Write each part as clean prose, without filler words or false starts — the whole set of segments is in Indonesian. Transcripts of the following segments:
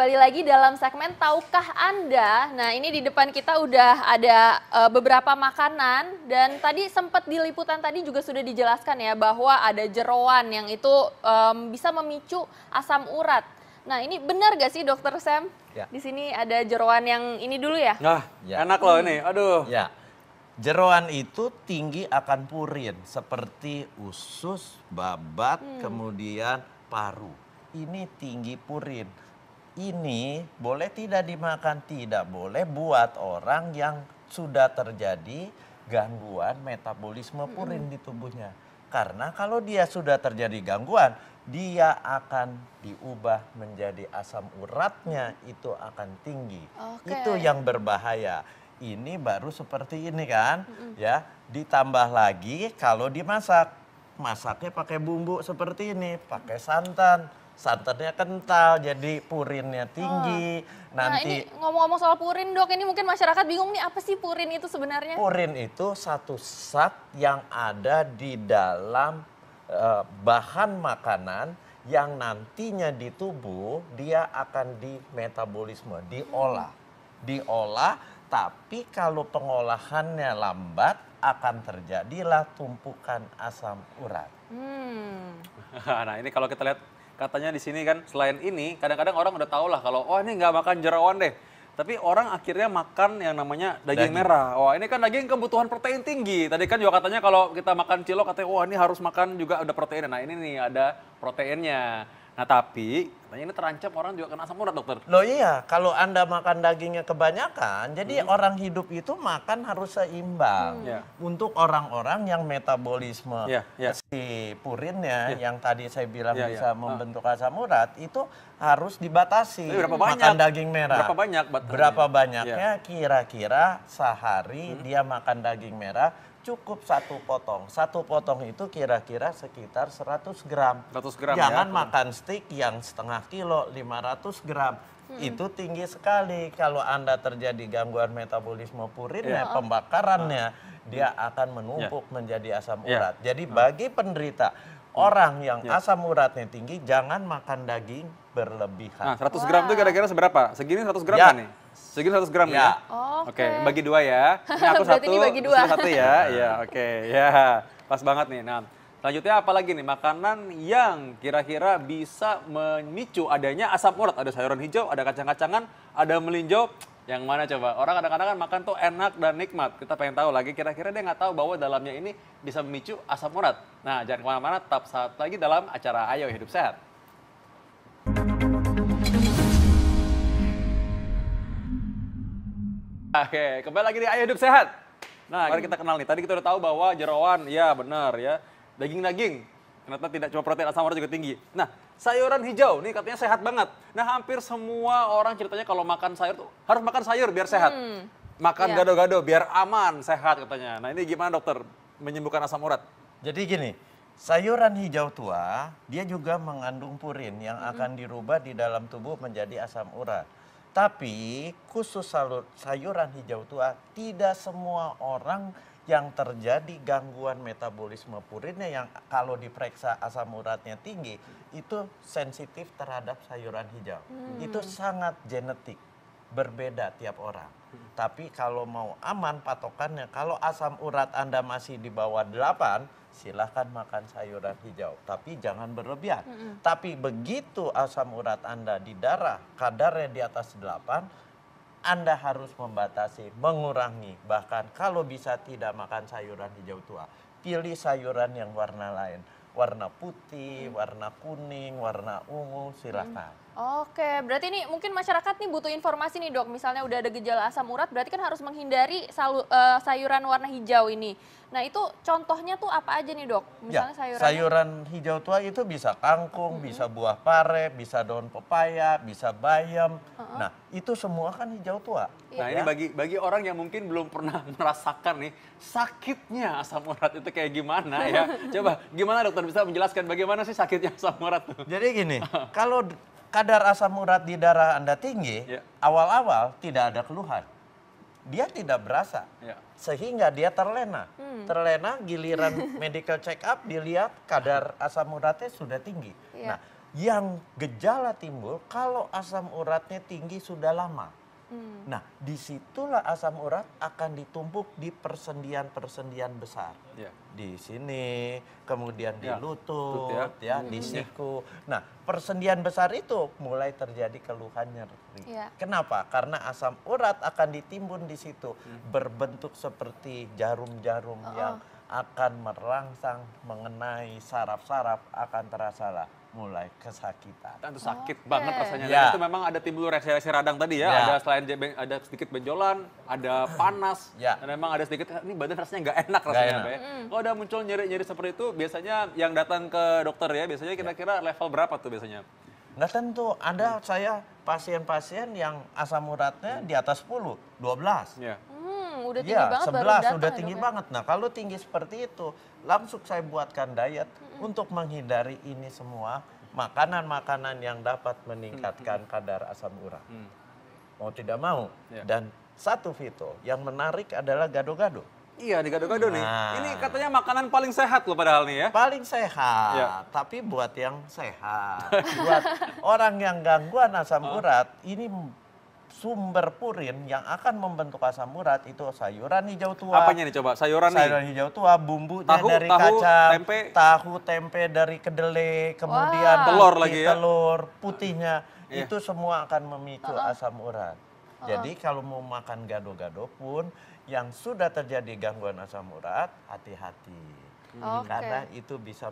kembali lagi dalam segmen Tahukah Anda? Nah, ini di depan kita udah ada beberapa makanan dan tadi sempat di liputan tadi juga sudah dijelaskan ya bahwa ada jeroan yang itu bisa memicu asam urat. Nah, ini benar gak sih Dokter Sam? Ya. Di sini ada jeroan yang ini dulu ya? Nah, Ya. enak loh ini. Aduh. Ya, jeroan itu tinggi akan purin seperti usus, babat, kemudian paru. Ini tinggi purin. Ini boleh tidak dimakan, tidak boleh buat orang yang sudah terjadi gangguan metabolisme purin di tubuhnya. Karena kalau dia sudah terjadi gangguan, dia akan diubah menjadi asam uratnya itu akan tinggi. Oke. Itu yang berbahaya. Ini baru seperti ini kan, ya. Ditambah lagi kalau dimasak, masaknya pakai bumbu seperti ini, pakai santan. Santannya kental, jadi purinnya tinggi. Nah, ini ngomong-ngomong soal purin Dok, ini mungkin masyarakat bingung nih apa sih purin itu sebenarnya? Purin itu satu zat yang ada di dalam bahan makanan yang nantinya di tubuh dia akan dimetabolisme, diolah. Diolah, tapi kalau pengolahannya lambat akan terjadilah tumpukan asam urat. Nah, ini kalau kita lihat katanya di sini kan selain ini kadang-kadang orang udah tahu lah kalau oh ini nggak makan jeroan deh. Tapi orang akhirnya makan yang namanya daging merah. Wah ini kan daging kebutuhan protein tinggi. Tadi kan juga katanya kalau kita makan cilok katanya wah ini harus makan juga ada proteinnya. Nah ini nih ada proteinnya. Nah tapi katanya ini terancam orang juga kena asam urat dokter. Loh iya, kalau Anda makan dagingnya kebanyakan, jadi orang hidup itu makan harus seimbang. Ya. Untuk orang-orang yang metabolisme Ya. si purinnya yang tadi saya bilang Ya. bisa membentuk asam urat, itu harus dibatasi. Tapi berapa banyak? Makan daging merah. Berapa banyak batasnya? Berapa banyaknya kira-kira sehari dia makan daging merah cukup satu potong. Satu potong itu kira-kira sekitar 100 gram. 100 gram Jangan ya. makan steak yang setengah kilo, 500 gram. Itu tinggi sekali. Kalau Anda terjadi gangguan metabolisme purinnya, pembakarannya, dia akan menumpuk menjadi asam urat. Jadi bagi penderita orang yang asam uratnya tinggi, jangan makan daging berlebihan. Nah 100 gram itu kira-kira seberapa? Segini 100 gram Ya. kan nih? Segini 100 gram ya? Oke. Oke, bagi dua ya. Ini aku Berarti satu, ini bagi dua. Susilo satu ya. Iya, oke. Ya, pas banget nih. Nah, selanjutnya apa lagi nih? Makanan yang kira-kira bisa memicu adanya asam urat. Ada sayuran hijau, ada kacang-kacangan, ada melinjo. Yang mana coba? Orang kadang-kadang kan makan tuh enak dan nikmat. Kita pengen tahu lagi, kira-kira dia nggak tahu bahwa dalamnya ini bisa memicu asam urat. Nah, jangan kemana-mana, tetap saat lagi dalam acara Ayo Hidup Sehat. Oke, kembali lagi di Ayo Hidup Sehat. Nah, mari kita kenal nih. Tadi kita udah tahu bahwa jeroan, ya benar ya. Daging-daging, ternyata tidak cuma protein, asam urat juga tinggi. Nah, sayuran hijau nih katanya sehat banget. Nah, hampir semua orang ceritanya kalau makan sayur tuh harus makan sayur biar sehat. Makan gado-gado biar aman, sehat katanya. Nah, ini gimana dokter menyembuhkan asam urat? Jadi gini, sayuran hijau tua dia juga mengandung purin yang akan dirubah di dalam tubuh menjadi asam urat. Tapi khusus sayuran hijau tua tidak semua orang yang terjadi gangguan metabolisme purinnya yang kalau diperiksa asam uratnya tinggi itu sensitif terhadap sayuran hijau. Itu sangat genetik, berbeda tiap orang. Tapi kalau mau aman patokannya, kalau asam urat Anda masih di bawah 8, silahkan makan sayuran hijau. Tapi jangan berlebihan. Tapi begitu asam urat Anda di darah, kadarnya di atas 8, Anda harus membatasi, mengurangi. Bahkan kalau bisa tidak makan sayuran hijau tua. Pilih sayuran yang warna lain. Warna putih, warna kuning, warna ungu, silahkan. Oke, berarti ini mungkin masyarakat nih butuh informasi nih Dok. Misalnya udah ada gejala asam urat, berarti kan harus menghindari sayuran warna hijau ini. Nah itu contohnya tuh apa aja nih Dok? Misalnya sayuran hijau tua itu bisa kangkung, bisa buah pare, bisa daun pepaya, bisa bayam. Nah itu semua kan hijau tua. Nah ini bagi orang yang mungkin belum pernah merasakan nih sakitnya asam urat itu kayak gimana ya. Coba gimana dokter bisa menjelaskan bagaimana sih sakitnya asam urat tuh? Jadi gini, kalau kadar asam urat di darah Anda tinggi, awal-awal tidak ada keluhan. Dia tidak berasa, sehingga dia terlena. Terlena giliran medical check up dilihat kadar asam uratnya sudah tinggi. Nah yang gejala timbul kalau asam uratnya tinggi sudah lama. Nah, disitulah asam urat akan ditumpuk di persendian-persendian besar. Ya. Di sini, kemudian di Ya, lutut, lutut ya, di siku. Nah, persendian besar itu mulai terjadi keluhan nyeri. Ya. Kenapa? Karena asam urat akan ditimbun di situ, berbentuk seperti jarum-jarum yang akan merangsang mengenai saraf-saraf, akan terasa lah mulai kesakitan. Itu sakit banget rasanya. Dan Ya. itu memang ada timbul reaksi-reaksi radang tadi ya. Ya. Ada selain ada sedikit benjolan, ada panas, Ya. dan memang ada sedikit, ini badan rasanya nggak enak rasanya. enak. Pak, ya. Kalau udah muncul nyeri-nyeri seperti itu, biasanya yang datang ke dokter ya, biasanya kira-kira level berapa tuh biasanya? Nggak tentu, ada saya pasien-pasien yang asam uratnya di atas 10, 12. Ya. Udah tinggi Iya, banget baru 11 datang udah ya, tinggi Dok, ya? banget. Nah, kalau tinggi seperti itu, langsung saya buatkan diet untuk menghindari ini semua makanan-makanan yang dapat meningkatkan kadar asam urat. Mau tidak mau. Ya. Dan satu Vito, yang menarik adalah gado-gado. Iya, di gado-gado nih. Nah. Ini katanya makanan paling sehat loh padahal nih ya. Paling sehat, Ya. tapi buat yang sehat. Buat orang yang gangguan asam urat, ini sumber purin yang akan membentuk asam urat itu sayuran hijau tua. Apanya nih coba? Sayuran nih. Sayuran hijau tua, bumbunya Tahu, dari tahu, kacang, tempe. tahu, tempe dari kedelai, kemudian Wah. Telur putih, lagi ya. telur putihnya, Iya. itu semua akan memicu asam urat. Jadi kalau mau makan gado-gado pun yang sudah terjadi gangguan asam urat, hati-hati. Oke. Karena itu bisa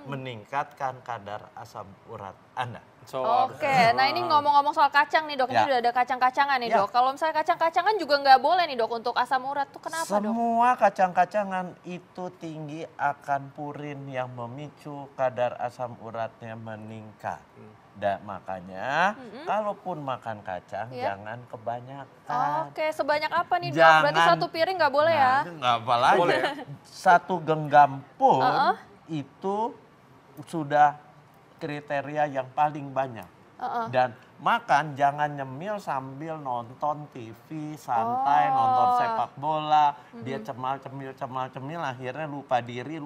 meningkatkan kadar asam urat Anda. So, Oke, nah ini ngomong-ngomong soal kacang nih dok, ini Ya. udah ada kacang-kacangan nih Ya. dok. Kalau misalnya kacang-kacangan juga nggak boleh nih dok untuk asam urat tuh kenapa dok? Semua kacang-kacangan itu tinggi akan purin yang memicu kadar asam uratnya meningkat. Dan makanya kalaupun makan kacang Ya. jangan kebanyakan. Oke, sebanyak apa nih dok? Berarti Jangan- satu piring nggak boleh ya? Nah, nggak apa lagi. Boleh. Satu genggam pun itu sudah kriteria yang paling banyak. Dan makan jangan nyemil sambil nonton TV, santai, nonton sepak bola. Dia cemal-cemil, akhirnya lupa diri,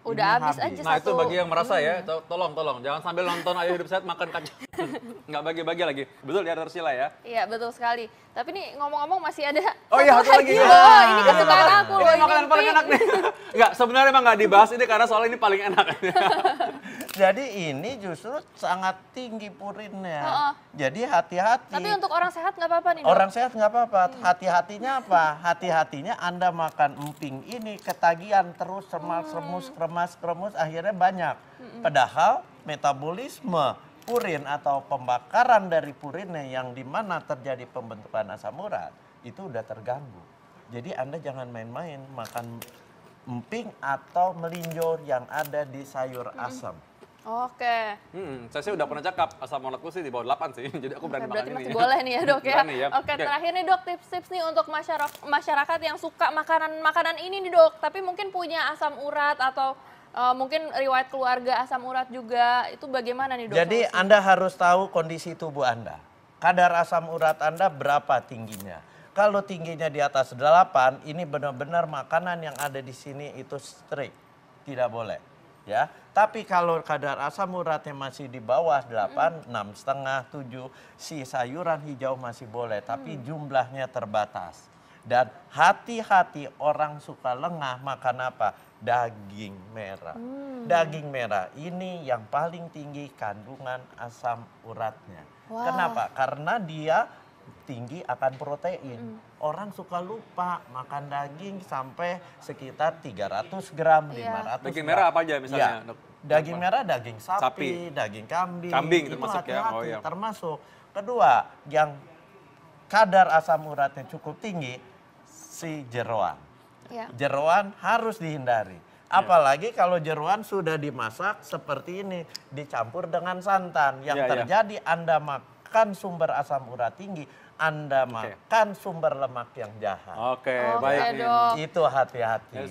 Udah ini habis aja. Nah itu Satu. bagi yang merasa ya, tolong jangan sambil nonton Ayo Hidup Sehat makan kacang. Nggak bagi-bagi lagi. Betul ya Tarsila ya? Iya betul sekali. Tapi nih ngomong-ngomong masih ada Oh iya, satu lagi. loh. Ini kesukaan aku loh. Ini makanan paling pink. enak nih. Enggak, sebenarnya emang nggak dibahas ini karena soal ini paling enak. Jadi ini justru sangat tinggi purinnya. Jadi hati-hati. Tapi untuk orang sehat nggak apa-apa nih dok? Orang sehat nggak apa-apa. Hati-hatinya apa? Hati-hatinya Anda makan emping ini ketagihan terus kremas, akhirnya banyak. Padahal metabolisme purin atau pembakaran dari purinnya yang dimana terjadi pembentukan asam urat itu udah terganggu. Jadi Anda jangan main-main makan emping atau melinjo yang ada di sayur asam. Oke. Saya sih udah pernah cakap asam uratku sih di bawah 8 sih. Jadi aku berani Oke, makan berarti ini. masih boleh nih ya dok ya. Berani ya. Oke, terakhir nih dok tips-tips nih untuk masyarakat yang suka makanan ini nih dok. Tapi mungkin punya asam urat atau mungkin riwayat keluarga asam urat juga. Itu bagaimana nih dok? Jadi solusinya? Anda harus tahu kondisi tubuh Anda. Kadar asam urat Anda berapa tingginya. Kalau tingginya di atas 8, ini benar-benar makanan yang ada di sini itu strict. Tidak boleh. Ya, tapi kalau kadar asam uratnya masih di bawah 8, 6,5, 7, si sayuran hijau masih boleh, tapi jumlahnya terbatas. Dan hati-hati orang suka lengah makan apa? Daging merah. Daging merah ini yang paling tinggi kandungan asam uratnya. Wah. Kenapa? Karena dia tinggi akan protein. Orang suka lupa makan daging sampai sekitar 300 gram, Iya. 500 Daging gram. merah apa aja misalnya, Iya. Dok? Daging Apa? merah, daging sapi, Sapi. daging kambing. Kambing itu termasuk ya? hati-hati, Oh iya. termasuk. Kedua, yang kadar asam uratnya cukup tinggi, si jeroan. Iya. Jeroan harus dihindari. Apalagi kalau jeroan sudah dimasak seperti ini, dicampur dengan santan. Yang Iya, iya. terjadi Anda makan sumber asam urat tinggi, Anda makan sumber lemak yang jahat. Oke, Oke, baik. Dok. Itu hati-hati. Ya,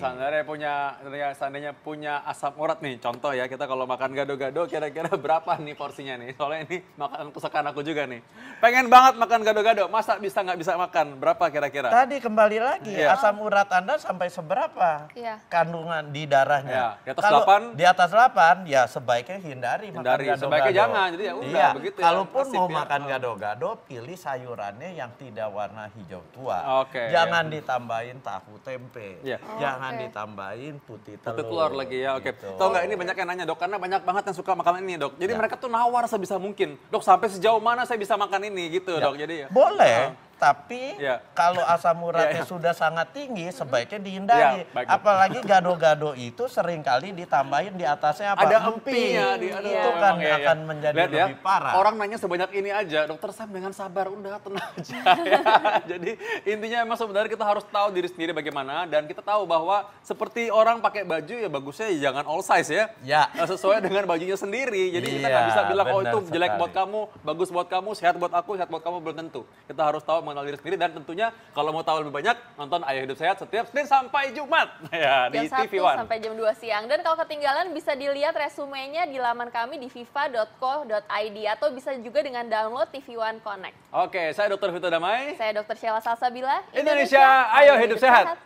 seandainya punya asam urat nih, contoh ya, kita kalau makan gado-gado kira-kira berapa nih porsinya nih? Soalnya ini makanan kesukaan aku juga nih. Pengen banget makan gado-gado, masa nggak bisa makan? Berapa kira-kira? Tadi kembali lagi, Iya. asam urat Anda sampai seberapa Iya. kandungan di darahnya? Iya, di atas Kalau 8. di atas 8, ya sebaiknya hindari makan Hindari, gado-gado. sebaiknya jangan. Jadi ya udah, Iya, begitu ya, kalaupun nasib mau ya. makan gado-gado, pilih sayurannya yang tidak warna hijau tua. Oke, Jangan ditambahin tahu tempe. Iya. Jangan Oke. ditambahin putih Putih telur. telur lagi ya, oke. Gitu. Tahu nggak ini banyak yang nanya dok, karena banyak banget yang suka makan ini dok. Jadi mereka tuh nawar sebisa mungkin. Dok sampai sejauh mana saya bisa makan ini gitu Ya, dok. Jadi ya. boleh, tapi Ya. kalau asam uratnya Ya, ya. sudah sangat tinggi, sebaiknya dihindari. Ya, baik, Dok. Apalagi gado-gado itu seringkali ditambahin di atasnya apa? Ada empinya, aduh, Itu kan memang, ya, ya. akan menjadi Lihat ya, lebih parah. orang nanya sebanyak ini aja, dokter Sam dengan sabar, udah tenang aja. Ya. Jadi intinya emang sebenarnya kita harus tahu diri sendiri bagaimana, dan kita tahu bahwa seperti orang pakai baju ya bagusnya ya jangan all size ya. Ya. Sesuai dengan bajunya sendiri. Jadi kita Iya, nggak bisa bilang oh benar itu jelek sekali. buat kamu, bagus buat kamu, sehat buat aku, sehat buat kamu, belum tentu. Kita harus tahu mengenal diri sendiri, dan tentunya kalau mau tahu lebih banyak nonton Ayo Hidup Sehat setiap Senin sampai Jumat ya di Jam 1 TV One. sampai jam 2 siang. Dan kalau ketinggalan bisa dilihat resumenya di laman kami di viva.co.id atau bisa juga dengan download TV One Connect. Oke, saya Dr. Vito Damai. Saya Dr. Sheila Salsabila. Indonesia, ayo hidup sehat.